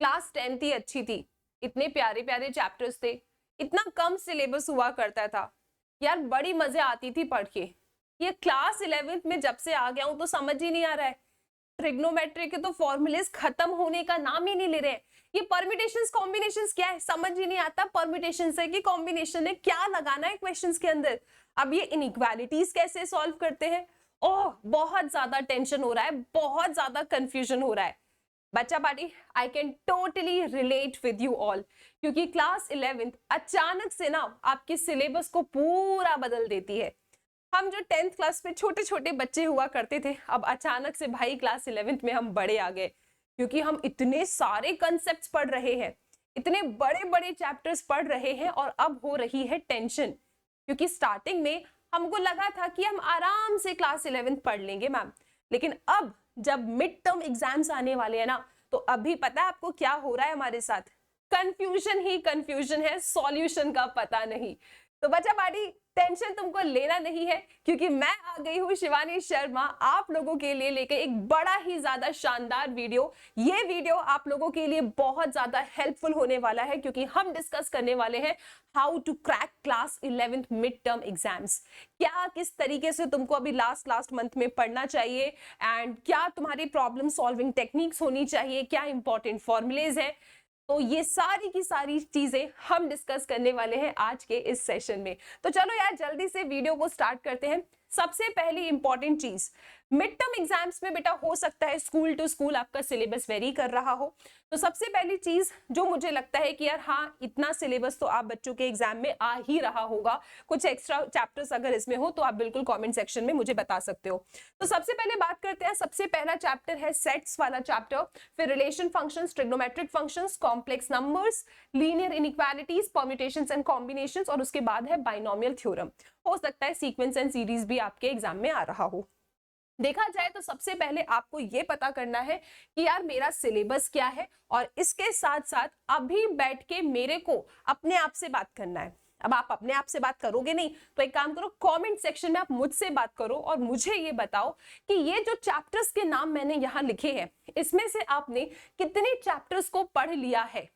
Class 10th ही अच्छी थी, इतने प्यारे प्यारे चैप्टर्स थे, इतना कम सिलेबस हुआ करता था यार, बड़ी मजे आती थी पढ़ के। ये क्लास 11th में जब से आ गया हूं तो समझ ही नहीं आ रहा है, ट्रिग्नोमेट्री के तो फॉर्मूलेस खत्म होने का नाम ही नहीं ले रहे हैं। ये परम्यूटेशंस कॉम्बिनेशंस क्या है समझ ही नहीं आता, परम्यूटेशंस है कि कॉम्बिनेशन है, क्या लगाना है क्वेश्चंस के अंदर। अब ये इनइक्वालिटीज कैसे सॉल्व करते हैं, ओह बहुत ज्यादा टेंशन हो रहा है, बहुत ज्यादा कंफ्यूजन हो रहा है। बच्चा party, I can totally relate with you all, क्योंकि क्लास 11th अचानक से ना आपके सिलेबस को पूरा बदल देती है। हम जो 10th क्लास में छोटे छोटे बच्चे हुआ करते थे, अब अचानक से भाई क्लास 11th में हम बड़े आ गए, क्योंकि हम इतने सारे कंसेप्ट्स पढ़ रहे हैं, इतने बड़े बड़े चैप्टर्स पढ़ रहे हैं, और अब हो रही है टेंशन, क्योंकि स्टार्टिंग में हमको लगा था कि हम आराम से क्लास 11th पढ़ लेंगे मैम, लेकिन अब जब मिड टर्म एग्जाम्स आने वाले हैं ना, तो अभी पता है आपको क्या हो रहा है हमारे साथ, कंफ्यूजन ही कंफ्यूजन है, सॉल्यूशन का पता नहीं। तो बच्चा पार्टी, टेंशन तुमको लेना नहीं है, क्योंकि मैं आ गई हूँ शिवानी शर्मा आप लोगों के लिए लेकर एक बड़ा ही ज्यादा शानदार वीडियो। ये वीडियो आप लोगों के लिए बहुत ज्यादा हेल्पफुल होने वाला है, क्योंकि हम डिस्कस करने वाले हैं how to crack class 11th mid term exams. क्या किस तरीके से तुमको अभी लास्ट मंथ में पढ़ना चाहिए, एंड क्या तुम्हारी प्रॉब्लम सॉल्विंग टेक्निक्स होनी चाहिए, क्या इंपॉर्टेंट फॉर्मुलेज है। तो ये सारी की सारी चीजें हम डिस्कस करने वाले हैं आज के इस सेशन में। तो चलो यार जल्दी से वीडियो को स्टार्ट करते हैं। सबसे पहली इंपॉर्टेंट चीज, मिड टर्म एग्जाम्स में बेटा हो सकता है स्कूल टू स्कूल आपका सिलेबस वेरी कर रहा हो। तो सबसे पहली चीज जो मुझे लगता है कि यार हाँ, इतना सिलेबस तो आप बच्चों के एग्जाम में आ ही रहा होगा, कुछ एक्स्ट्रा चैप्टर्स अगर इसमें हो तो आप बिल्कुल कमेंट सेक्शन में मुझे बता सकते हो। तो सबसे पहले बात करते हैं, सबसे पहला चैप्टर है सेट्स वाला चैप्टर, फिर relation functions, trigonometric functions, complex numbers, linear inequalities, permutations and combinations, और उसके बाद है बाइनोमियल थ्योरम। हो सकता है सीक्वेंस एंड सीरीज भी आपके एग्जाम में आ रहा हो। देखा जाए तो सबसे पहले आपको ये पता करना है कि यार मेरा सिलेबस क्या है, और इसके साथ साथ अभी बैठ के मेरे को अपने आप से बात करना है। अब आप अपने आप से बात करोगे नहीं तो एक काम करो, कमेंट सेक्शन में आप मुझसे बात करो और मुझे ये बताओ कि ये जो चैप्टर्स के नाम मैंने यहाँ लिखे हैं, इसमें से आपने कितने चैप्टर्स को पढ़ लिया है।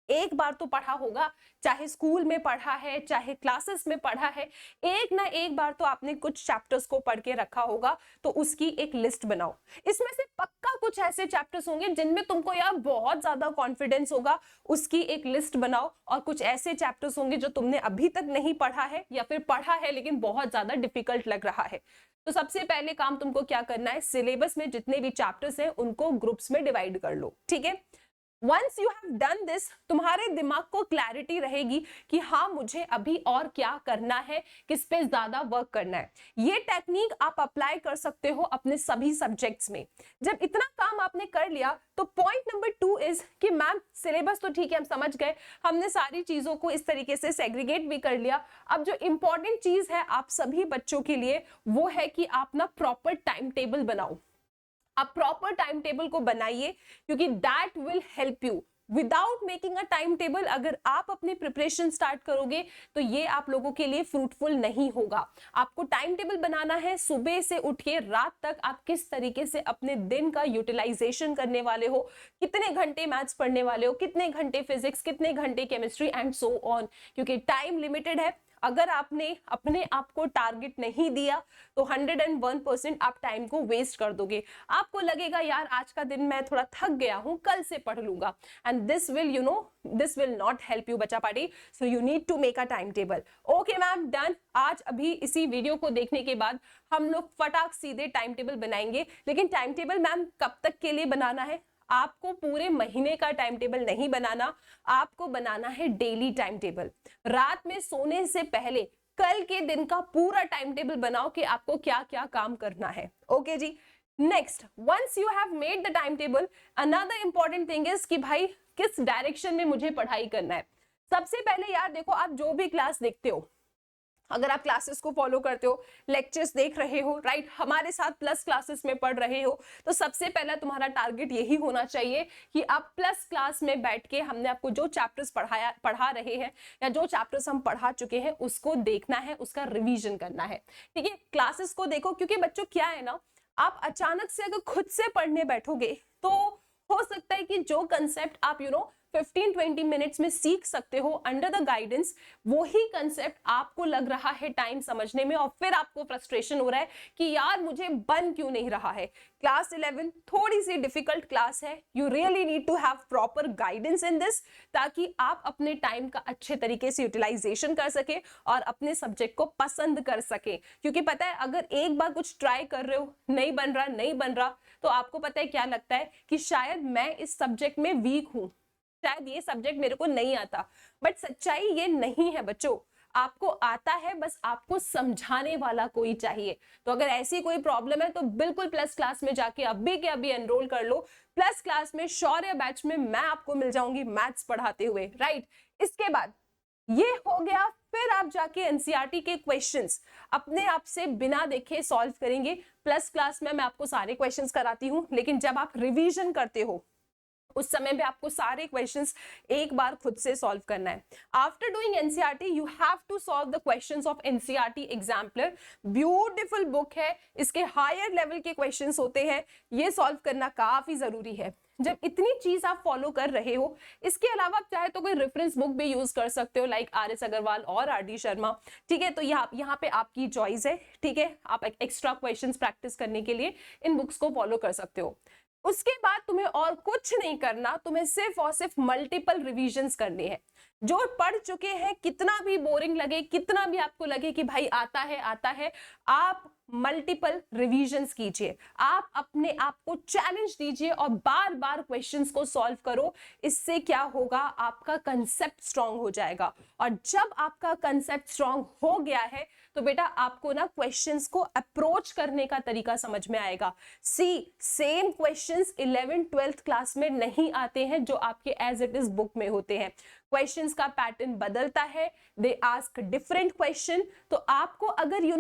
एक बार तो पढ़ा होगा, चाहे स्कूल में पढ़ा है चाहे क्लासेस में पढ़ा है, एक ना एक बार तो आपने कुछ चैप्टर्स को पढ़ के रखा होगा। तो उसकी एक लिस्ट बनाओ, इसमें से पक्का कुछ ऐसे चैप्टर्स होंगे जिनमें तुमको यार बहुत ज्यादा कॉन्फिडेंस होगा, उसकी एक लिस्ट बनाओ। और कुछ ऐसे चैप्टर्स होंगे जो तुमने अभी तक नहीं पढ़ा है, या फिर पढ़ा है लेकिन बहुत ज्यादा डिफिकल्ट लग रहा है। तो सबसे पहले काम तुमको क्या करना है, सिलेबस में जितने भी चैप्टर्स हैं उनको ग्रुप्स में डिवाइड कर लो, ठीक है। Once you have done this, तुम्हारे दिमाग को क्लैरिटी रहेगी कि हाँ मुझे अभी और क्या करना है, किस पे ज्यादा वर्क करना है। ये टेक्निक आप अप्लाई कर सकते हो अपने सभी सब्जेक्ट्स में। जब इतना काम आपने कर लिया तो पॉइंट नंबर 2 इज कि मैम सिलेबस तो ठीक है, हम समझ गए, हमने सारी चीजों को इस तरीके से सेग्रीगेट भी कर लिया। अब जो इंपॉर्टेंट चीज है आप सभी बच्चों के लिए, वो है कि आप ना प्रॉपर टाइम टेबल बनाओ। आप प्रॉपर टाइम टेबल को बनाइए, क्योंकि that will help you. Without making a time table अगर आप अपनी प्रिपरेशन स्टार्ट करोगे तो ये आप लोगों के लिए फ्रूटफुल नहीं होगा। आपको टाइम टेबल बनाना है, सुबह से उठ के रात तक आप किस तरीके से अपने दिन का यूटिलाइजेशन करने वाले हो, कितने घंटे मैथ्स पढ़ने वाले हो, कितने घंटे फिजिक्स, कितने घंटे केमिस्ट्री एंड सो ऑन, क्योंकि टाइम लिमिटेड है। अगर आपने अपने आप को टारगेट नहीं दिया तो 101% आप टाइम को वेस्ट कर दोगे। आपको लगेगा यार आज का दिन मैं थोड़ा थक गया हूं, कल से पढ़ लूंगा, and this will not help you बच्चा party. So you need to make a time table. Okay ma'am, done. आज अभी इसी वीडियो को देखने के बाद हम लोग फटाक सीधे टाइम टेबल बनाएंगे। लेकिन टाइम टेबल मैम कब तक के लिए बनाना है? आपको पूरे महीने का टाइम टेबल नहीं बनाना, आपको बनाना है डेली टाइम टेबल। रात में सोने से पहले कल के दिन का पूरा टाइम टेबल बनाओ कि आपको क्या क्या काम करना है। ओके जी। Next, once you have made the time table, another important thing is कि भाई किस डायरेक्शन में मुझे पढ़ाई करना है। सबसे पहले यार देखो, आप जो भी क्लास देखते हो, अगर आप क्लासेस को फॉलो करते हो, लेक्चर्स देख रहे हो, राइट, हमारे साथ प्लस क्लासेस में पढ़ रहे हो, तो सबसे पहला तुम्हारा टारगेट यही होना चाहिए कि आप प्लस क्लास में बैठ के हमने आपको जो चैप्टर्स पढ़ा रहे हैं या जो चैप्टर्स हम पढ़ा चुके हैं उसको देखना है, उसका रिवीजन करना है। ठीक है, क्लासेस को देखो, क्योंकि बच्चों क्या है ना, आप अचानक से अगर खुद से पढ़ने बैठोगे तो हो सकता है कि जो कंसेप्ट आप 15-20 मिनट्स में सीख सकते हो अंडर द गाइडेंस, वही कंसेप्ट आपको लग रहा है टाइम समझने में और फिर आपको फ्रस्ट्रेशन हो रहा है कि यार मुझे बन क्यों नहीं रहा है। क्लास 11 थोड़ी सी डिफिकल्ट क्लास है, you really need to have proper guidance in this, ताकि आप अपने टाइम का अच्छे तरीके से यूटिलाइजेशन कर सके और अपने सब्जेक्ट को पसंद कर सके। क्योंकि पता है, अगर एक बार कुछ ट्राई कर रहे हो, नहीं बन रहा, तो आपको पता है क्या लगता है कि शायद मैं इस सब्जेक्ट में वीक हूं, शायद ये सब्जेक्ट मेरे को नहीं आता। बट सच्चाई ये नहीं है बच्चों, आपको आता है, बस आपको समझाने वाला कोई चाहिए। तो अगर ऐसी कोई प्रॉब्लम है तो बिल्कुल प्लस क्लास में जाके अभी के अभी एनरोल कर लो। प्लस क्लास में शौर्य बैच में मैं आपको मिल जाऊंगी मैथ्स पढ़ाते हुए, राइट। इसके बाद ये हो गया, फिर आप जाके एनसीईआरटी के क्वेश्चंस अपने आप से बिना देखे सॉल्व करेंगे। प्लस क्लास में मैं आपको सारे क्वेश्चंस कराती हूँ, लेकिन जब आप रिवीजन करते हो उस समय भी आपको सारे क्वेश्चंस एक बार खुद से सॉल्व करना है। After doing NCERT you have to solve the questions of NCERT exemplar. Beautiful book है, इसके हायर लेवल के क्वेश्चंस होते हैं, ये सॉल्व करना काफी जरूरी है। जब इतनी चीज आप फॉलो कर रहे हो, इसके अलावा आप चाहे तो कोई रेफरेंस बुक भी यूज कर सकते हो, लाइक आर.एस. अग्रवाल और आर.डी. शर्मा, ठीक है। तो यहाँ पे आपकी चॉइस है, ठीक है। आप एक्स्ट्रा क्वेश्चंस प्रैक्टिस करने के लिए इन बुक्स को फॉलो कर सकते हो। उसके बाद तुम्हें और कुछ नहीं करना, तुम्हें सिर्फ और सिर्फ मल्टीपल रिवीजन्स करने हैं। जो पढ़ चुके हैं, कितना भी बोरिंग लगे, कितना भी आपको लगे कि भाई आता है, आप मल्टीपल रिवीजन्स कीजिए, आप अपने आप को चैलेंज दीजिए और बार बार क्वेश्चंस को सॉल्व करो। इससे क्या होगा, आपका कंसेप्ट स्ट्रांग हो जाएगा। और जब आपका कंसेप्ट स्ट्रांग हो गया है तो बेटा आपको ना क्वेश्चंस को अप्रोच करने का तरीका समझ में आएगा। सेम क्वेश्चंस 11th-12th क्लास में नहीं आते हैं जो आपके एज इट इज बुक में होते हैं। क्वेश्चंस का पैटर्न बदलता है, दे आस्क डिफरेंट क्वेश्चन। तो आपको अगर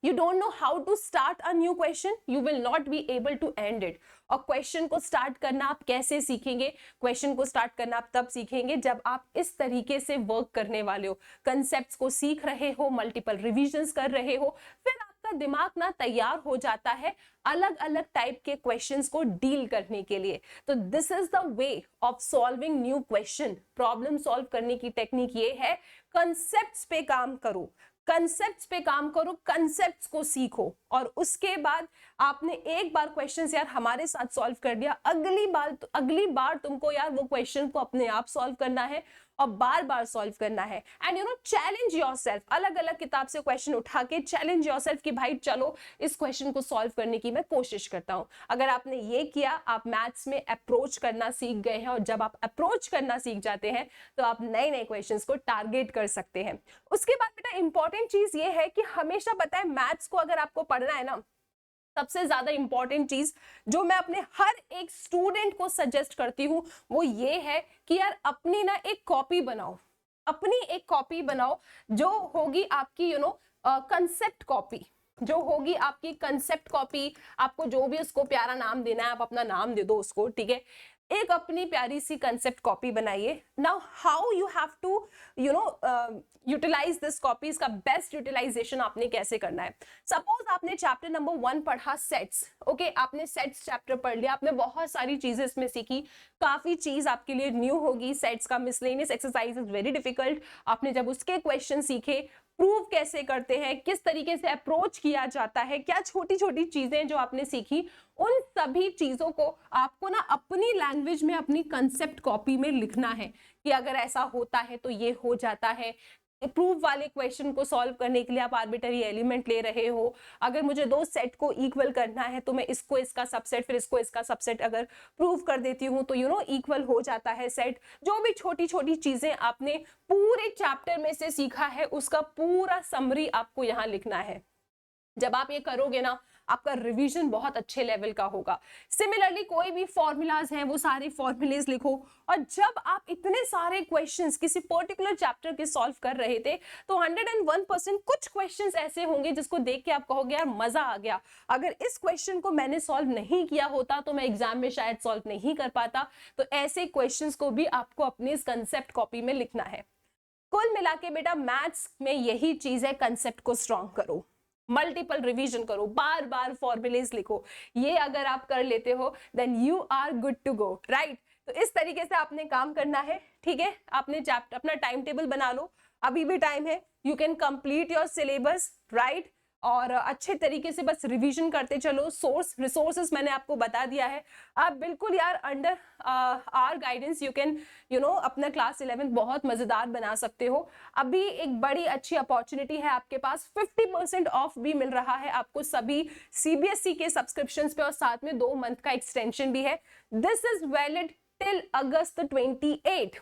you don't know how to start a new question, you will not be able to end it। और क्वेश्चन को स्टार्ट करना आप कैसे सीखेंगे? क्वेश्चन को स्टार्ट करना आप तब सीखेंगे जब आप इस तरीके से वर्क करने वाले हो, कंसेप्ट्स को सीख रहे हो, मल्टीपल रिविजन्स कर रहे हो, फिर आपका दिमाग ना तैयार हो जाता है अलग अलग टाइप के क्वेश्चंस को डील करने के लिए। तो this is the way of solving new question. Problem solve करने की टेक्निक ये है, कंसेप्ट्स पे काम करो, कंसेप्ट्स पे काम करो, कंसेप्ट्स को सीखो। और उसके बाद आपने एक बार क्वेश्चंस यार हमारे साथ सॉल्व कर दिया, अगली बार तुमको यार वो क्वेश्चन को अपने आप सॉल्व करना है और बार बार सॉल्व करना है। एंड चैलेंज योरसेल्फ, अलग अलग किताब से क्वेश्चन उठा के चैलेंज योरसेल्फ कि भाई चलो इस क्वेश्चन को सॉल्व करने की मैं कोशिश करता हूं। अगर आपने ये किया, आप मैथ्स में अप्रोच करना सीख गए हैं। और जब आप अप्रोच करना सीख जाते हैं तो आप नए नए क्वेश्चंस को टारगेट कर सकते हैं। उसके बाद बेटा इंपॉर्टेंट चीज ये है कि हमेशा पता है मैथ्स को अगर आपको पढ़ना है ना, सबसे ज्यादा इंपॉर्टेंट चीज जो मैं अपने हर एक स्टूडेंट को सजेस्ट करती हूँ वो ये है कि यार अपनी ना एक कॉपी बनाओ, अपनी एक कॉपी बनाओ जो होगी आपकी कंसेप्ट कॉपी, जो होगी आपकी कंसेप्ट कॉपी। आपको जो भी उसको प्यारा नाम देना है आप अपना नाम दे दो उसको, ठीक है। एक अपनी प्यारी सी कंसेप्ट कॉपी बनाइए। Now how you have to utilise this copy, इसका बेस्ट यूटिलाइजेशन आपने कैसे करना है। सपोज आपने चैप्टर नंबर 1 पढ़ा सेट्स, ओके, आपने सेट्स चैप्टर पढ़ लिया, आपने बहुत सारी चीजें इसमें सीखी, काफी चीज आपके लिए न्यू होगी। सेट्स का miscellaneous exercise is very difficult. आपने जब उसके क्वेश्चन सीखे, प्रूव कैसे करते हैं, किस तरीके से अप्रोच किया जाता है, क्या छोटी छोटी चीजें जो आपने सीखी, उन सभी चीजों को आपको ना अपनी लैंग्वेज में अपनी कंसेप्ट कॉपी में लिखना है कि अगर ऐसा होता है तो ये हो जाता है। प्रूफ वाले क्वेश्चन को सॉल्व करने के लिए आप आर्बिट्ररी एलिमेंट ले रहे हो, अगर मुझे दो सेट को इक्वल करना है तो मैं इसको इसका सबसेट फिर इसको इसका सबसेट अगर प्रूव कर देती हूँ तो इक्वल हो जाता है सेट। जो भी छोटी छोटी चीजें आपने पूरे चैप्टर में से सीखा है उसका पूरा समरी आपको यहाँ लिखना है। जब आप ये करोगे ना आपका रिवीजन बहुत अच्छे लेवल का होगा। सिमिलरली कोई भी फॉर्मूलाज हैं वो सारे फॉर्मूलेज लिखो। और जब आप इतने सारे क्वेश्चंस किसी पर्टिकुलर चैप्टर के सॉल्व कर रहे थे तो 101% कुछ क्वेश्चंस ऐसे होंगे जिसको देख के आप कहोगे यार मजा आ गया, अगर इस क्वेश्चन को मैंने सॉल्व नहीं किया होता तो मैं एग्जाम में शायद सॉल्व नहीं कर पाता। तो ऐसे क्वेश्चंस को भी आपको अपनी इस कंसेप्ट कॉपी में लिखना है। कुल मिला के बेटा मैथ्स में यही चीज है, कंसेप्ट को स्ट्रॉन्ग करो, मल्टीपल रिवीजन करो, बार बार फॉर्मूलेज लिखो। ये अगर आप कर लेते हो then you are good to go, right. तो इस तरीके से आपने काम करना है, ठीक है। आपने चैप्टर अपना टाइम टेबल बना लो, अभी भी टाइम है, you can complete your syllabus, right. और अच्छे तरीके से बस रिवीजन करते चलो। सोर्स रिसोर्सेस मैंने आपको बता दिया है। आप बिल्कुल यार under our guidance you can अपना क्लास 11 बहुत मजेदार बना सकते हो। अभी एक बड़ी अच्छी अपॉर्चुनिटी है आपके पास, 50% ऑफ भी मिल रहा है आपको सभी सीबीएसई के सब्सक्रिप्शंस पे, और साथ में 2 मंथ का एक्सटेंशन भी है। This is valid till August 28।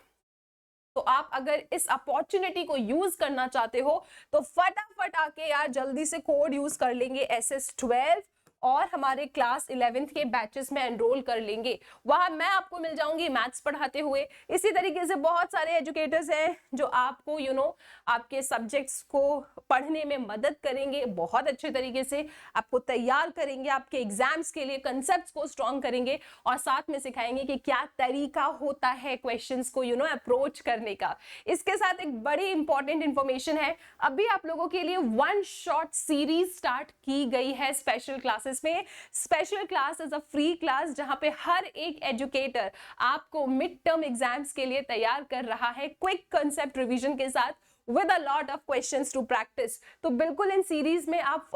तो आप अगर इस अपॉर्चुनिटी को यूज करना चाहते हो तो फटाफट आके यार जल्दी से कोड यूज कर लेंगे SS12 और हमारे क्लास 11th के बैचेस में एनरोल कर लेंगे। वहां मैं आपको मिल जाऊंगी मैथ्स पढ़ाते हुए। इसी तरीके से बहुत सारे एजुकेटर्स हैं जो आपको आपके सब्जेक्ट्स को पढ़ने में मदद करेंगे, बहुत अच्छे तरीके से आपको तैयार करेंगे आपके एग्जाम्स के लिए, कंसेप्ट्स को स्ट्रॉन्ग करेंगे और साथ में सिखाएंगे कि क्या तरीका होता है क्वेश्चंस को अप्रोच करने का। इसके साथ एक बड़ी इंपॉर्टेंट इंफॉर्मेशन है, अभी आप लोगों के लिए 1 शॉट सीरीज स्टार्ट की गई है स्पेशल क्लासेस में। Special class is a free class जहां पे हर एक एजुकेटर आपको मिड टर्म एग्जाम्स के लिए तैयार कर रहा है, क्विक कंसेप्ट रिवीजन के साथ, with a lot of questions to practice। तो बिल्कुल इन सीरीज में आप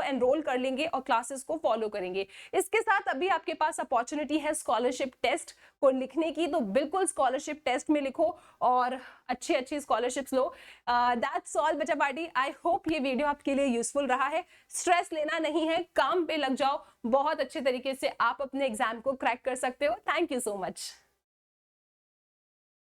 एनरोल कर लेंगे और क्लासेस को फॉलो करेंगे। इसके साथ अभी आपके पास अपॉर्चुनिटी है स्कॉलरशिप टेस्ट को लिखने की, तो बिल्कुल स्कॉलरशिप टेस्ट में लिखो और अच्छी अच्छी स्कॉलरशिप्स लो। दैट्स ऑल बच्चा पार्टी। आई होप ये वीडियो आपके लिए यूजफुल रहा है। स्ट्रेस लेना नहीं है, काम पे लग जाओ, बहुत अच्छे तरीके से आप अपने एग्जाम को क्रैक कर सकते हो। Thank you so much.